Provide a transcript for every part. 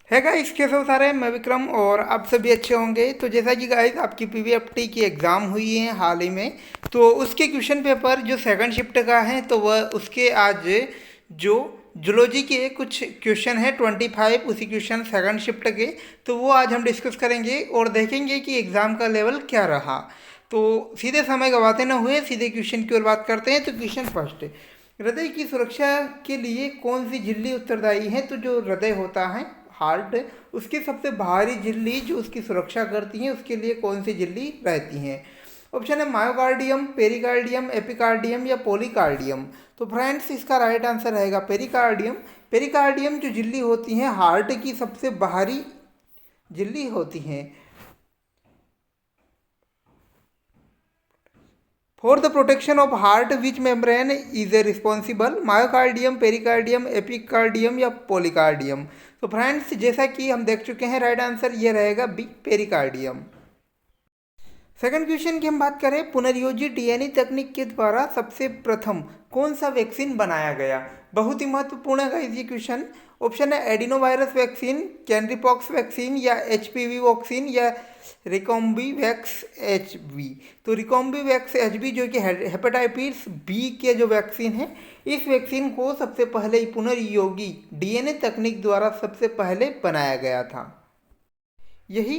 है गाइस, कैसे हो सारे। मैं विक्रम और आप सभी अच्छे होंगे। तो जैसा कि गाइस आपकी पीवीएफटी की एग्ज़ाम हुई है हाल ही में, तो उसके क्वेश्चन पेपर जो सेकंड शिफ्ट का है, तो वह उसके आज जो जूलॉजी के कुछ क्वेश्चन है 25 उसी क्वेश्चन सेकंड शिफ्ट के, तो वो आज हम डिस्कस करेंगे और देखेंगे कि एग्ज़ाम का लेवल क्या रहा। तो सीधे समय गवाते न हुए सीधे क्वेश्चन की ओर बात करते हैं। तो क्वेश्चन फर्स्ट, हृदय की सुरक्षा के लिए कौन सी झिल्ली उत्तरदायी है। तो जो हृदय होता है, हार्ट, उसकी सबसे बाहरी झिल्ली जो उसकी सुरक्षा करती है, उसके लिए कौन सी झिल्ली रहती हैं। ऑप्शन है मायोकार्डियम, पेरिकार्डियम, एपिकार्डियम या पोलिकार्डियम। तो फ्रेंड्स, इसका राइट आंसर रहेगा पेरिकार्डियम। पेरिकार्डियम जो झिल्ली होती है हार्ट की सबसे बाहरी झिल्ली होती हैं। For the protection of heart which membrane is a responsible, myocardium, pericardium, epicardium या पोलिकार्डियम। तो फ्रेंड्स, जैसा कि हम देख चुके हैं, राइट आंसर ये रहेगा बी, पेरिकार्डियम। सेकंड क्वेश्चन की हम बात करें, पुनर्योजी डीएनए तकनीक के द्वारा सबसे प्रथम कौन सा वैक्सीन बनाया गया। बहुत ही महत्वपूर्ण है ये क्वेश्चन। ऑप्शन है एडिनो वायरस वैक्सीन, कैनरीपॉक्स वैक्सीन या एचपीवी वैक्सीन या रिकॉम्बी वैक्स एच बी। तो रिकॉम्बी वैक्स एच बी जो कि हेपेटाइटिस बी के जो वैक्सीन है, इस वैक्सीन को सबसे पहले पुनर्योगी डीएनए तकनीक द्वारा सबसे पहले बनाया गया था। यही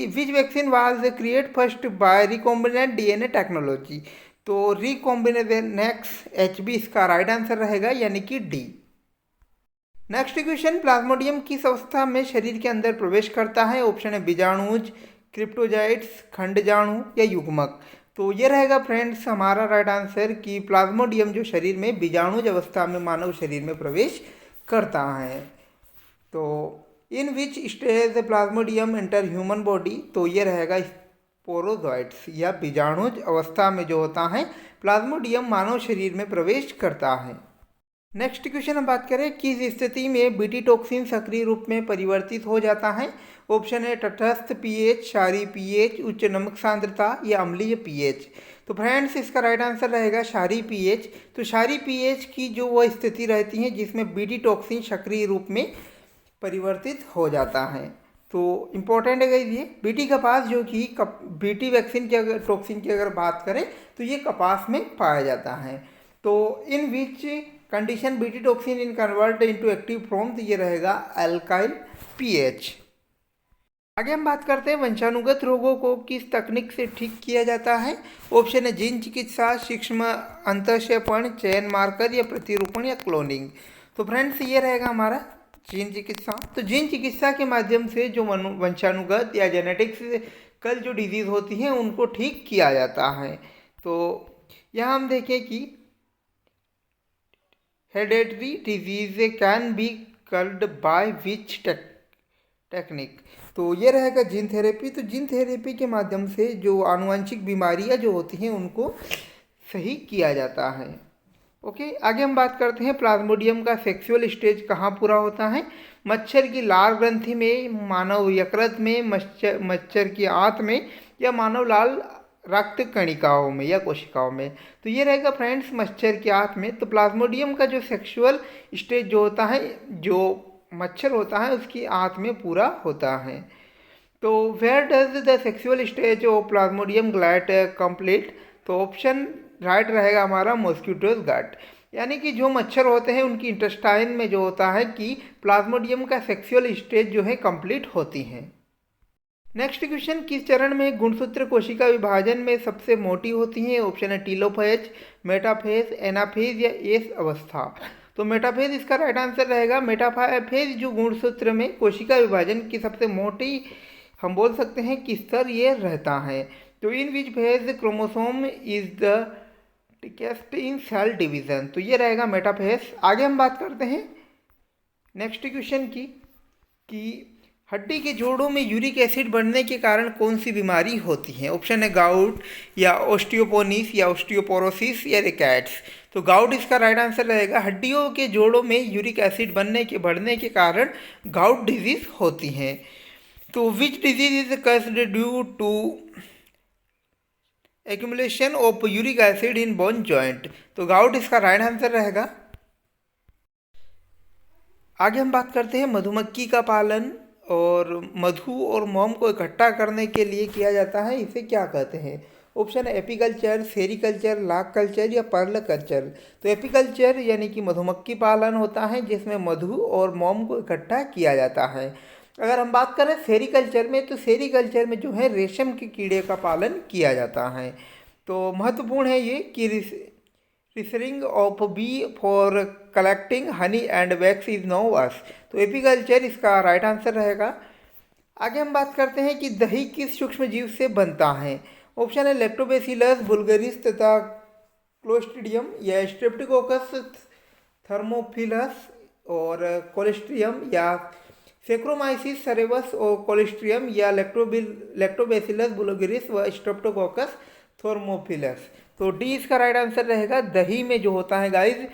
विच vaccine was create first by recombinant DNA technology. तो रिकॉम्बिनेक्स एच बी इसका राइट आंसर रहेगा, यानी कि डी। नेक्स्ट क्वेश्चन, प्लाज्मोडियम किस अवस्था में शरीर के अंदर प्रवेश करता है। ऑप्शन है बीजाणुज, क्रिप्टोजाइट्स, खंडजाणु या युग्मक। तो ये रहेगा फ्रेंड्स हमारा राइट आंसर कि प्लाज्मोडियम जो शरीर में बीजाणुज अवस्था में मानव शरीर में प्रवेश करता है। तो in which stage plasmodium enter human body. तो ये रहेगा स्पोरोजोइट्स या बीजाणुज अवस्था में जो होता है प्लाज्मोडियम मानव शरीर में प्रवेश करता है। नेक्स्ट क्वेश्चन हम बात करें, किस स्थिति में बीटी टॉक्सिन सक्रिय रूप में परिवर्तित हो जाता है। ऑप्शन है तटस्थ पीएच, क्षारीय पीएच, उच्च नमक सांद्रता या अम्लीय पीएच। तो फ्रेंड्स, इसका राइट आंसर रहेगा क्षारीय पीएच। तो क्षारीय पीएच की जो वह स्थिति रहती है जिसमें बीटी टॉक्सिन सक्रिय रूप में परिवर्तित हो जाता है। तो इम्पोर्टेंट है ये बीटी कपास जो कि बीटी वैक्सीन की अगर टॉक्सिन की अगर बात करें तो ये कपास में पाया जाता है। तो in which condition BT toxin in convert into active form. तो ये रहेगा अल्काइल पीएच। आगे हम बात करते हैं, वंशानुगत रोगों को किस तकनीक से ठीक किया जाता है। ऑप्शन है जीन चिकित्सा, सूक्ष्म अंतःक्षेपण, चयन मार्कर या प्रतिरूपण या क्लोनिंग। तो फ्रेंड्स, ये रहेगा हमारा जीन चिकित्सा। तो जीन चिकित्सा के माध्यम से जो वंशानुगत या जेनेटिक्स कल जो डिजीज़ होती हैं उनको ठीक किया जाता है। तो यहाँ हम देखें कि hereditary disease can be cured by which technique. तो ये रहेगा जीन थेरेपी। तो जीन थेरेपी के माध्यम से जो आनुवंशिक बीमारियां जो होती हैं उनको सही किया जाता है। ओके, आगे हम बात करते हैं, प्लाज्मोडियम का सेक्सुअल स्टेज कहाँ पूरा होता है। मच्छर की लाल ग्रंथि में, मानव यकृत में, मच्छर की आंत में या मानव लाल रक्त कणिकाओं में या कोशिकाओं में। तो ये रहेगा फ्रेंड्स मच्छर की आंत में। तो प्लाज्मोडियम का जो सेक्सुअल स्टेज जो होता है, जो मच्छर होता है उसकी आंत में पूरा होता है। तो where does the sexual stage of plasmodium get complete. तो ऑप्शन राइट रहेगा हमारा मॉस्किटोज गट, यानी कि जो मच्छर होते हैं उनकी इंटेस्टाइन में जो होता है कि प्लाज्मोडियम का सेक्सुअल स्टेज जो है कंप्लीट होती है। नेक्स्ट क्वेश्चन, किस चरण में गुणसूत्र कोशिका विभाजन में सबसे मोटी होती हैं। ऑप्शन है टीलोफेज, मेटाफेज, एनाफेज या एस अवस्था। तो मेटाफेज इसका राइट आंसर रहेगा। मेटाफेज जो गुणसूत्र में कोशिका विभाजन की सबसे मोटी हम बोल सकते हैं कि स्तर ये रहता है। तो in which phase chromosome is the thickest in cell division. तो ये रहेगा मेटाफेज। आगे हम बात करते हैं नेक्स्ट क्वेश्चन की कि हड्डी के जोड़ों में यूरिक एसिड बढ़ने के कारण कौन सी बीमारी होती है। ऑप्शन है गाउट या ऑस्टियोपोनिस या ऑस्टियोपोरोसिस या रिकैट्स। तो गाउट इसका राइट आंसर रहेगा। हड्डियों के जोड़ों में यूरिक एसिड बढ़ने के कारण गाउट डिजीज होती है। तो which disease is caused due to accumulation of uric acid in bone joint. तो गाउट इसका राइट आंसर रहेगा। आगे हम बात करते हैं मधुमक्खी का पालन और मधु और मोम को इकट्ठा करने के लिए किया जाता है, इसे क्या कहते हैं? ऑप्शन है एपीकल्चर, सेरीकल्चर, लाख कल्चर या पर्ल कल्चर। तो एपीकल्चर यानी कि मधुमक्खी पालन होता है जिसमें मधु और मोम को इकट्ठा किया जाता है। अगर हम बात करें सेरीकल्चर में, तो सेरीकल्चर में जो है रेशम के कीड़े का पालन किया जाता है। तो महत्वपूर्ण है ये कि rearing of bee for collecting honey and wax is known as. तो एपीकल्चर इसका राइट आंसर रहेगा। आगे हम बात करते हैं कि दही किस सूक्ष्म जीव से बनता है। ऑप्शन है लैक्टोबैसिलस बुल्गारिस तथा क्लोस्ट्रिडियम या स्ट्रेप्टोकोकस थर्मोफिलस और कोलेस्ट्रियम या सेक्रोमाइसिस सेरेवस और कोलेस्ट्रियम या लैक्टोबैसिलस बुल्गारिस व स्ट्रेप्टोकोकस थर्मोफिलस। तो डी इसका राइट आंसर रहेगा। दही में जो होता है गाइज,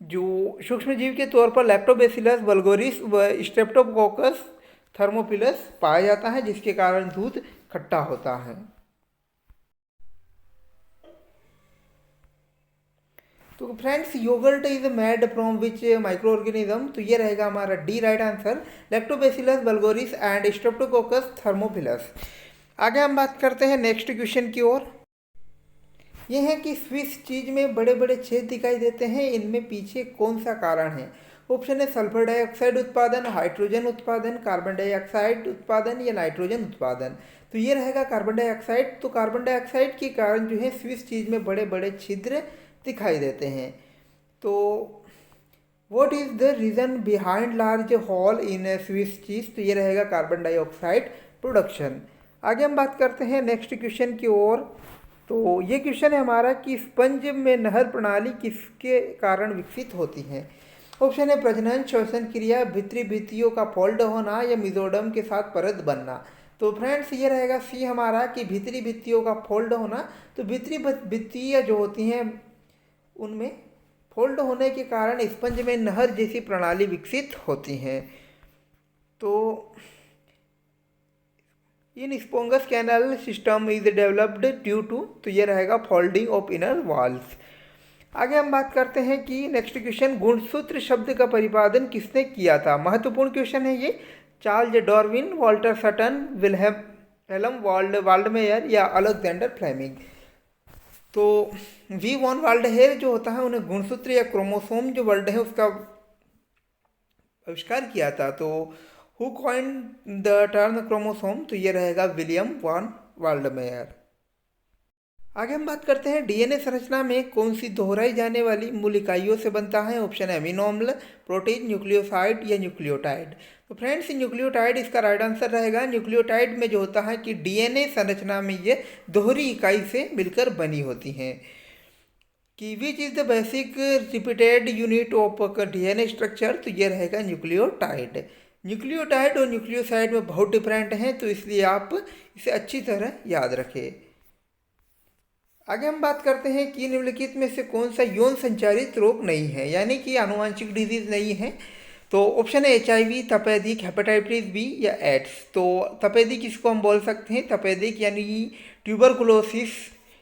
जो सूक्ष्मजीव के तौर पर लैक्टोबैसिलस बुल्गारिस व स्ट्रेप्टोकोकस थर्मोफिलस पाया जाता है, जिसके कारण दूध खट्टा होता है। तो friends, yogurt is made from which micro organism. तो ये रहेगा हमारा D right answer, lactobacillus bulgaricus and streptococcus thermophilus. आगे हम बात करते हैं नेक्स्ट क्वेश्चन की ओर। ये है कि स्विस चीज में बड़े बड़े छेद दिखाई देते हैं, इनमें पीछे कौन सा कारण है? ऑप्शन है सल्फर डाइऑक्साइड उत्पादन, हाइड्रोजन उत्पादन, कार्बन डाइऑक्साइड उत्पादन या नाइट्रोजन उत्पादन। तो ये रहेगा कार्बन डाइऑक्साइड। तो कार्बन डाइऑक्साइड के कारण जो है स्विस चीज में बड़े बड़े छिद्र दिखाई देते हैं। तो what is the reason behind large hole in Swiss cheese? तो ये रहेगा कार्बन डाइऑक्साइड प्रोडक्शन। आगे हम बात करते हैं नेक्स्ट क्वेश्चन की ओर। तो ये क्वेश्चन है हमारा कि स्पंज में नहर प्रणाली किसके कारण विकसित होती है? ऑप्शन है प्रजनन, श्वसन क्रिया, भित्री भित्तियों का फोल्ड होना या मिजोडम के साथ परत बनना। तो फ्रेंड्स, ये रहेगा सी हमारा कि भीतरी भित्तियों का फोल्ड होना। तो भीतरी भित्तियाँ जो होती हैं उनमें फोल्ड होने के कारण स्पंज में नहर जैसी प्रणाली विकसित होती हैं। तो in sponges canal system is developed due to. तो ये रहेगा फोल्डिंग ऑफ इनर वॉल्स। आगे हम बात करते हैं कि नेक्स्ट क्वेश्चन, गुणसूत्र शब्द का प्रतिपादन किसने किया था? महत्वपूर्ण क्वेश्चन है ये। Charles Darwin, Walter Sutton, Wilhelm Waldeyer या अलेक्जेंडर फ्लेमिंग। तो वी वॉन वाल्डहेयर जो होता है उन्हें गुणसूत्र या क्रोमोसोम जो वर्ड है उसका आविष्कार किया था। तो who coined the term chromosome? तो ये रहेगा विलियम वॉन वाल्डमेयर। आगे हम बात करते हैं डीएनए संरचना में कौन सी दोहराई जाने वाली मूल इकाइयों से बनता है। ऑप्शन है अमीनो अम्ल, प्रोटीन, न्यूक्लियोसाइड या न्यूक्लियोटाइड। तो फ्रेंड्स, न्यूक्लियोटाइड इसका राइट आंसर रहेगा। न्यूक्लियोटाइड में जो होता है कि डीएनए संरचना में ये दोहरी इकाई से मिलकर बनी होती हैं। कि which is the basic repeated unit of DNA structure? तो ये रहेगा न्यूक्लियोटाइड। न्यूक्लियोटाइड और न्यूक्लियोसाइड में बहुत डिफरेंट हैं, तो इसलिए आप इसे अच्छी तरह याद रखें। आगे हम बात करते हैं कि निम्नलिखित में से कौन सा यौन संचारित रोग नहीं है, यानी कि आनुवांशिक डिजीज नहीं है। तो ऑप्शन है एचआईवी, तपेदिक, हेपेटाइटिस बी या एड्स। तो तपेदिक किसको हम बोल सकते हैं? तपेदिक यानी ट्यूबरकुलोसिस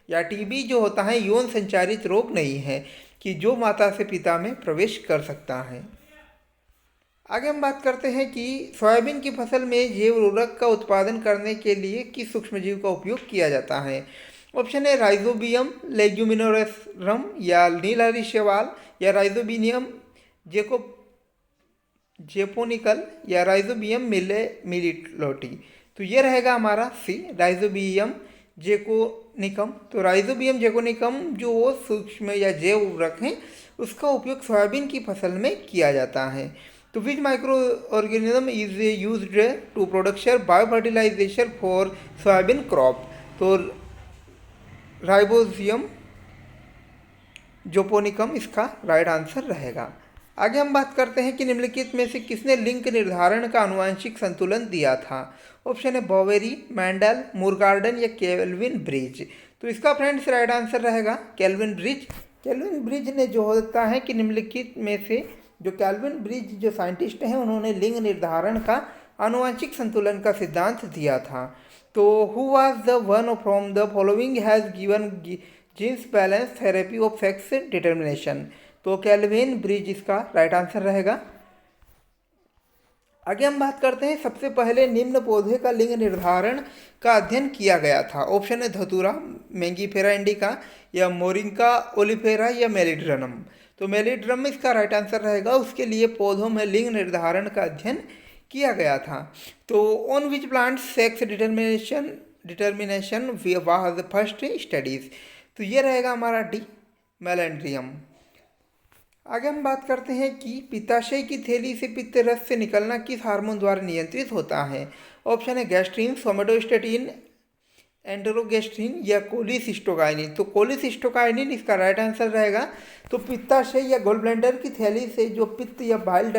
या टीबी जो होता है यौन संचारित रोग नहीं है, कि जो माता से पिता में प्रवेश कर सकता है। आगे हम बात करते हैं कि सोयाबीन की फसल में जैव उर्वरक का उत्पादन करने के लिए किस सूक्ष्मजीव का उपयोग किया जाता है? ऑप्शन है राइजोबियम लेग्यूमिनोरम या नीलहरी शैवाल या राइजोबियम जेपोनिकल या राइजोबियम मिलिटलोटी। तो ये रहेगा हमारा सी, राइजोबियम जेकोनिकम। तो राइजोबियम जेकोनिकम जो सूक्ष्म या जैव उर्वरक हैं उसका उपयोग सोयाबीन की फसल में किया जाता है। तो which micro organism is used to production bio fertilization for soybean crop? तो राइबोजियम जोपोनिकम इसका राइट आंसर रहेगा। आगे हम बात करते हैं कि निम्नलिखित में से किसने लिंग निर्धारण का आनुवंशिक संतुलन दिया था? ऑप्शन है बोवेरी, मैंडल, मूरगार्डन या केल्विन ब्रिज। तो इसका फ्रेंड्स राइट आंसर रहेगा केल्विन ब्रिज। केल्विन ब्रिज ने जो होता है कि निम्नलिखित में से जो केल्विन ब्रिज जो साइंटिस्ट हैं उन्होंने लिंग निर्धारण का आनुवंशिक संतुलन का सिद्धांत दिया था। तो who was the one from the following has given genes balance therapy of sex determination? तो केल्विन ब्रिज इसका राइट आंसर रहेगा। आगे हम बात करते हैं सबसे पहले निम्न पौधे का लिंग निर्धारण का अध्ययन किया गया था। ऑप्शन है धतूरा, मैंगीफेरा इंडिका, या मोरिंगा ओलिफेरा, या मेलिड्रनम। तो मेलिड्रम इसका राइट आंसर रहेगा। उसके लिए पौधों में लिंग निर्धारण का अध्ययन किया गया था। तो on which plant sex determination was first studies. तो ये रहेगा हमारा डी, मेलेंड्रियम। आगे हम बात करते हैं कि पित्ताशय की थैली से पित्त रस से निकलना किस हार्मोन द्वारा नियंत्रित होता है। ऑप्शन है गैस्ट्रीन, सोमेटोस्टेटिन, एंटेरोगेस्ट्रीन, या कोलिसिस्टोकाइनिन। तो कोलिसिस्टोकाइनिन इसका राइट आंसर रहेगा। तो पित्ताशय या गोल ब्लैंडर की थैली से जो पित्त या बाइल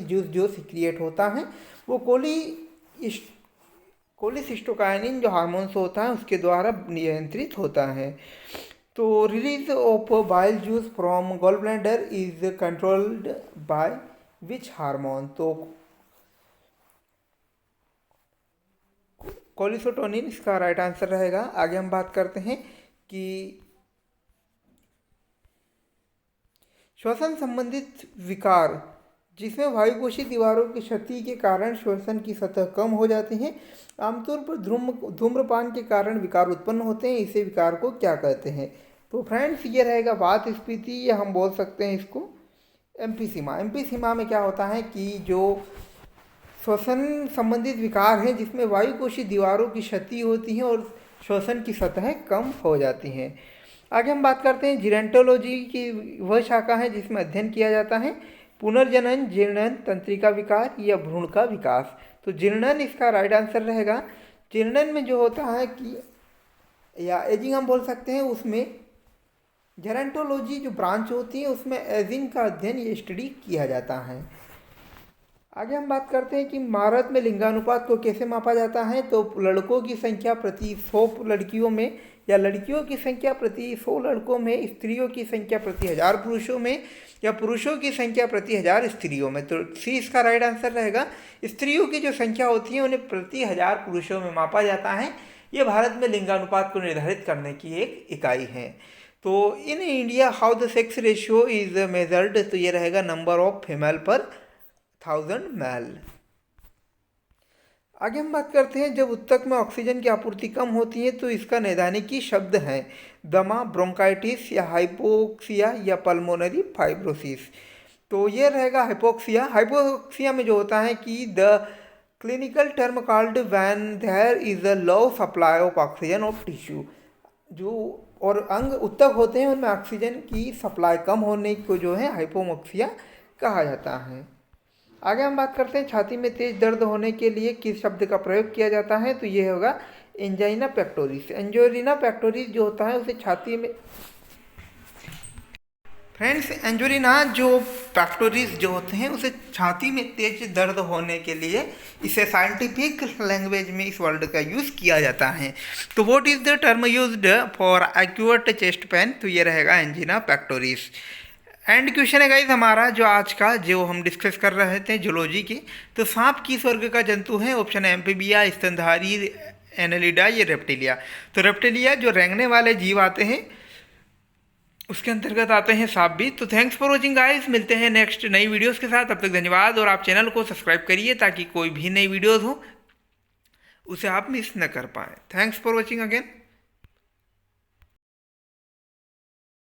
जूस जो सिक्रिएट होता है वो कोलिसिस्टोकाइनिन जो हार्मोन्स होता है उसके द्वारा नियंत्रित होता है। तो release of bile juice from gall bladder is controlled by which hormone. तो कोलिसोटोनिन इसका राइट आंसर रहेगा। आगे हम बात करते हैं कि श्वसन संबंधित विकार जिसमें वायुकोशीय दीवारों की क्षति के कारण श्वसन की सतह कम हो जाती है, आमतौर पर धूम्रपान के कारण विकार उत्पन्न होते हैं, इसे विकार को क्या कहते हैं। तो फ्रेंड्स ये रहेगा वात स्फीति, या हम बोल सकते हैं इसको एम्फीसीमा। एम्फीसीमा में क्या होता है कि जो श्वसन संबंधित विकार हैं जिसमें वायुकोशीय दीवारों की क्षति होती है और श्वसन की सतह कम हो जाती हैं। आगे हम बात करते हैं जीरेंटोलॉजी की वह शाखा है जिसमें अध्ययन किया जाता है पुनर्जनन, जीर्णन, तंत्रिका विकार, या भ्रूण का विकास। तो जीर्णन इसका राइट आंसर रहेगा। जीर्णन में जो होता है कि या एजिंग हम बोल सकते हैं, उसमें जेरेंटोलॉजी जो ब्रांच होती है उसमें एजिंग का अध्ययन या स्टडी किया जाता है। आगे हम बात करते हैं कि भारत में लिंगानुपात को कैसे मापा जाता है। तो लड़कों की संख्या प्रति 100 लड़कियों में, या लड़कियों की संख्या प्रति 100 लड़कों में, स्त्रियों की संख्या प्रति 1000 पुरुषों में, या पुरुषों की संख्या प्रति 1000 स्त्रियों में। तो सी इसका राइट आंसर रहेगा। स्त्रियों की जो संख्या होती है उन्हें प्रति 1000 पुरुषों में मापा जाता है। ये भारत में लिंगानुपात को निर्धारित करने की एक इकाई है। तो in India how the sex ratio is measured. तो ये रहेगा नंबर ऑफ फीमेल पर 1000 मेल। आगे हम बात करते हैं जब ऊतक में ऑक्सीजन की आपूर्ति कम होती है तो इसका नैदानिकी शब्द है दमा, ब्रोंकाइटिस, या हाइपोक्सिया, या पल्मोनरी फाइब्रोसिस। तो ये रहेगा हाइपोक्सिया। हाइपोक्सिया में जो होता है कि the clinical term called when there is a low supply of oxygen of tissue. जो और अंग ऊतक होते हैं उनमें ऑक्सीजन की सप्लाई कम होने को जो है हाइपोक्सिया कहा जाता है। आगे हम बात करते हैं छाती में तेज दर्द होने के लिए किस शब्द का प्रयोग किया जाता है। तो ये होगा एंजाइना पेक्टोरिस। एंजोरिना पेक्टोरिस जो होता है उसे छाती में फ्रेंड्स एंजोरिना जो पेक्टोरिस जो होते हैं उसे छाती में तेज दर्द होने के लिए इसे साइंटिफिक लैंग्वेज में इस वर्ड का यूज़ किया जाता है। तो what is the term used for acute chest pain. तो ये रहेगा एंजिना पेक्टोरिस। एंड क्वेश्चन है गाइस हमारा जो आज का जो हम डिस्कस कर रहे थे जूलॉजी की। तो सांप किस वर्ग का जंतु है। ऑप्शन है एम्फीबिया, स्तनधारी, एनेलिडा, या रेप्टिलिया। तो रेप्टिलिया जो रेंगने वाले जीव आते हैं उसके अंतर्गत आते हैं सांप भी। तो थैंक्स फॉर वॉचिंग गाइस, मिलते हैं नेक्स्ट नई वीडियोस के साथ। तब तक धन्यवाद और आप चैनल को सब्सक्राइब करिए ताकि कोई भी नई वीडियोस हो उसे आप मिस न कर पाएँ। Thanks for watching again.